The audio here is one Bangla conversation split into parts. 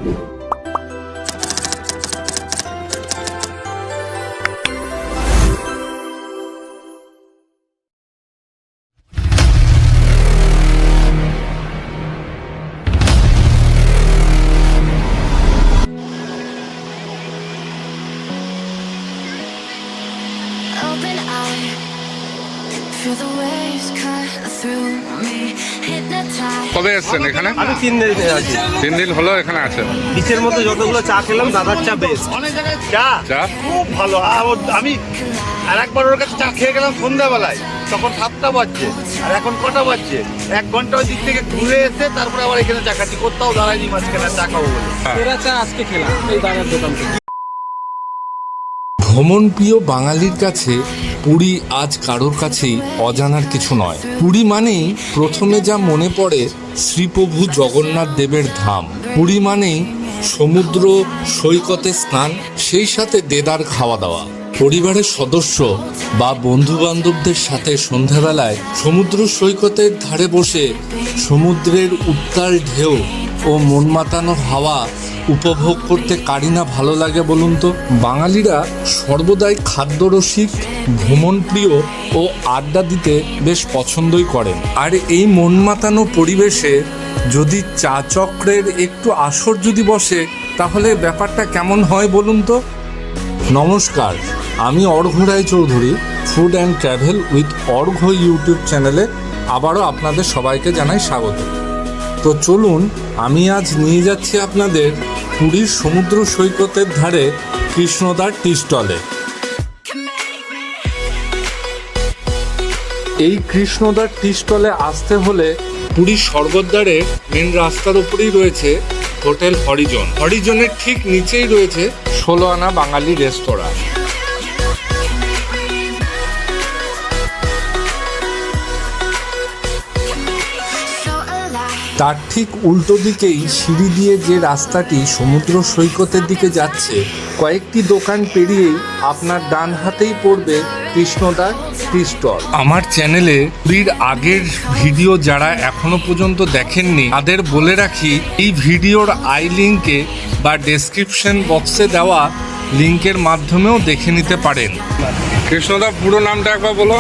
Open eye, feel the waves cut through me, hypnotized. কবে এসছেন এখানে? আমি 3 দিন আছি। 3 দিন হলো এখানে আছেন। বিচের মধ্যে যতগুলো চা খেলাম দাদার চা বেস্ট। চা খুব ভালো। আমি আর একবার ওর কাছে চা খেয়ে গেলাম সন্ধ্যাবেলায়, তখন 7টা বাজছে, আর এখন কটা বাজছে? 1 ঘন্টা ওই দিক থেকে ঘুরে এসে তারপরে আবার এখানে চা খাচ্ছি। কোথাও দাঁড়াইনি মাঝখানে চা খাবো বলে। এরা চা আজকে খেলাম এই দাদার দোকান থেকে। ভ্রমণ প্রিয় বাঙালির কাছে পুরী আজ কারোর কাছেই অজানার কিছু নয়। পুরী মানেই প্রথমে যা মনে পড়ে শ্রীপ্রভু জগন্নাথ দেবের ধাম। পুরী মানেই সমুদ্র সৈকতে স্নান, সেই সাথে দেদার খাওয়া দাওয়া। পরিবারের সদস্য বা বন্ধু বান্ধবদের সাথে সন্ধ্যাবেলায় সমুদ্র সৈকতের ধারে বসে সমুদ্রের উত্তাল ঢেউ ও মন মাতানো হাওয়া উপভোগ করতে কারি না ভালো লাগে বলুন তো? বাঙালিরা সর্বদাই খাদ্যরসিক, ভ্রমণপ্রিয় ও আড্ডা দিতে বেশ পছন্দই করেন। আর এই মন মাতানো পরিবেশে যদি চা চক্রের একটু আসর যদি বসে, তাহলে ব্যাপারটা কেমন হয় বলুন তো? নমস্কার, আমি Arghya Raychaudhuri, food and travel with Arghya YouTube চ্যানেলে আবারও আপনাদের সবাইকে জানাই স্বাগত। তো চলুন, আমি আজ নিয়ে যাচ্ছি আপনাদের পুরীর সমুদ্র সৈকতের ধারে কৃষ্ণদার টি স্টলে। এই কৃষ্ণদার টি স্টলে আসতে হলে পুরীর স্বর্গদ্বারে মেন রাস্তার উপরেই রয়েছে হোটেল হরিজন। হরিজনের ঠিক নিচেই রয়েছে 16 আনা বাঙালি রেস্তোরাঁ। তার ঠিক উল্টো দিকেই সিঁড়ি দিয়ে যে রাস্তাটি সমুদ্র সৈকতের দিকে যাচ্ছে, কয়েকটি দোকান পেরিয়েই আপনার ডান হাতেই পড়বে কৃষ্ণদার টি স্টল। আমার চ্যানেলে পুরীর আগের ভিডিও যারা এখনো পর্যন্ত দেখেননি তাদের বলে রাখি, এই ভিডিওর আই লিঙ্কে বা ডেসক্রিপশন বক্সে দেওয়া লিঙ্কের মাধ্যমেও দেখে নিতে পারেন। কৃষ্ণদার পুরো নামটা একবার বলো।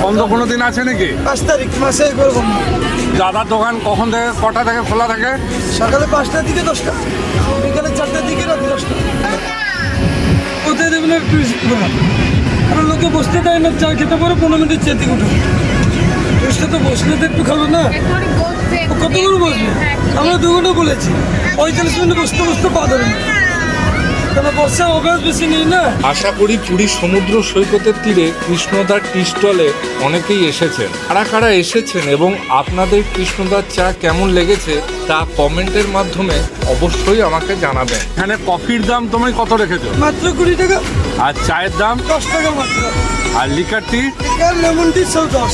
বন্ধ কোনো দিন আছে নাকি? 5 তারিখ মাসে করবো। দাদার দোকান কখন থেকে কটা থেকে খোলা থাকে? সকালে 5টার দিকে 10টা, বিকালে 4টার দিকে, রাত 10টা। কোথায় দেবেন একটু আর লোকে বসতে দেয় না, চা খেতে পারে 15 মিনিট চেতে উঠে বসতে, তো বসলে তো একটু খাবো না, কতগুলো বসবে? আমরা 2 ঘন্টা বলেছি, 45 মিনিট বসতে বসতে পা ধরে না, বসে অভ্যাস বেশি নেই না। আশা করি পুরী সমুদ্র সৈকতের তীরে কৃষ্ণদার টি স্টলে অনেকেই এসেছেন। কারা কারা এসেছেন এবং আপনাদের কৃষ্ণদার চা কেমন লেগেছে তা কমেন্টের মাধ্যমে অবশ্যই আমাকে জানাবেন। এখানে কফির দাম তুমি কত রেখেছো? মাত্র 20 টাকা। আর চায়ের দাম 10 টাকা মাত্র। আর লিকার টি? Lemon tea 10।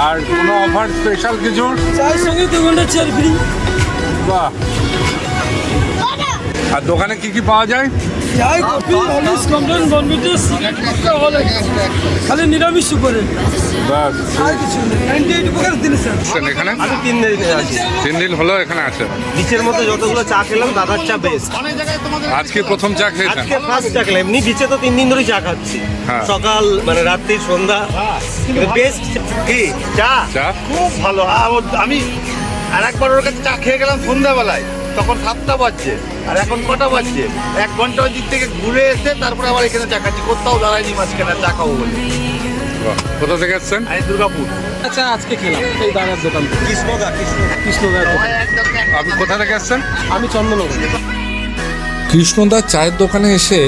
আর কোনো অফার স্পেশাল কিছু? চায়ের সঙ্গে 2 ঘন্টা চেয়ার ফ্রি। বাহ। আর দোকানে কি কি পাওয়া যায়? চাই, কফি, হরলিক্স, কমপ্লেন, বনবিটা, খালি নিরামিষ উপরে, বাস। আর কিছু নেই। 98 প্রকার দিলে স্যার। এখানে আমি 3 দিন আছি। 3 দিন হলো এখানে আছেন। বিচের মধ্যে যতগুলো চা খেলাম দাদার চা বেস্ট। আজকে প্রথম চা খেয়েছেন? আজকে ফার্স্ট চা খেলাম। এমনি বিচে তো 3 দিন ধরেই চা খাচ্ছি, সকাল মানে রাত্রি সন্ধ্যা। বেস্ট কি চা খুব ভালো। আমি আর একবার ওর কাছে চা খেয়ে গেলাম সন্ধ্যাবেলায়, তখন 7টা বাজছে, আর এখন কটা বাজছে? 1 ঘন্টা ওই দিক থেকে ঘুরে এসে তারপরে আবার এখানে চা খাচ্ছি। কোথাও দাঁড়াইনি মাঝখানে চা খাবো বলে। কোথা থেকে এসছেন? আমি দুর্গাপুর। চা আজকে খেলাম এই দাদার দোকান থেকে। কৃষ্ণদার আপনি কোথা থেকে এসছেন? আমি চন্দননগর। কৃষ্ণদার চায়ের দোকানে এসে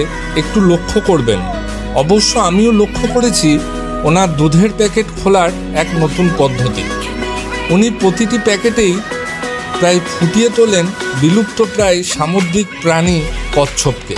একটু লক্ষ্য করবেন। অবশ্য আমিও লক্ষ্য করেছি ওনার দুধের প্যাকেট খোলার এক নতুন পদ্ধতি। উনি প্রতিটি প্যাকেটেই প্রায় ফুটিয়ে তোলেন বিলুপ্ত প্রায় সামুদ্রিক প্রাণী কচ্ছপকে।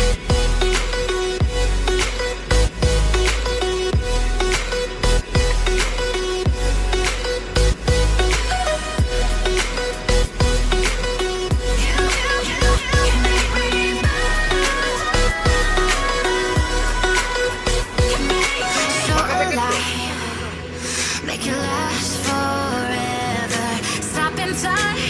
Make it last forever. Stop in time,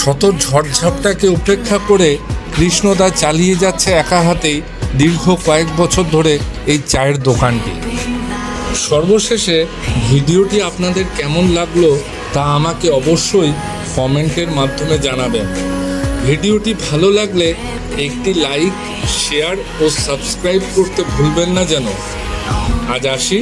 শত ঝড়ঝাপটাকে উপেক্ষা করে কৃষ্ণদা চালিয়ে যাচ্ছে একা হাতেই দীর্ঘ কয়েক বছর ধরে এই চায়ের দোকানটি। সর্বশেষে ভিডিওটি আপনাদের কেমন লাগলো তা আমাকে অবশ্যই কমেন্টের মাধ্যমে জানাবেন। ভিডিওটি ভালো লাগলে একটি লাইক, শেয়ার ও সাবস্ক্রাইব করতে ভুলবেন না যেন। আজ আসি,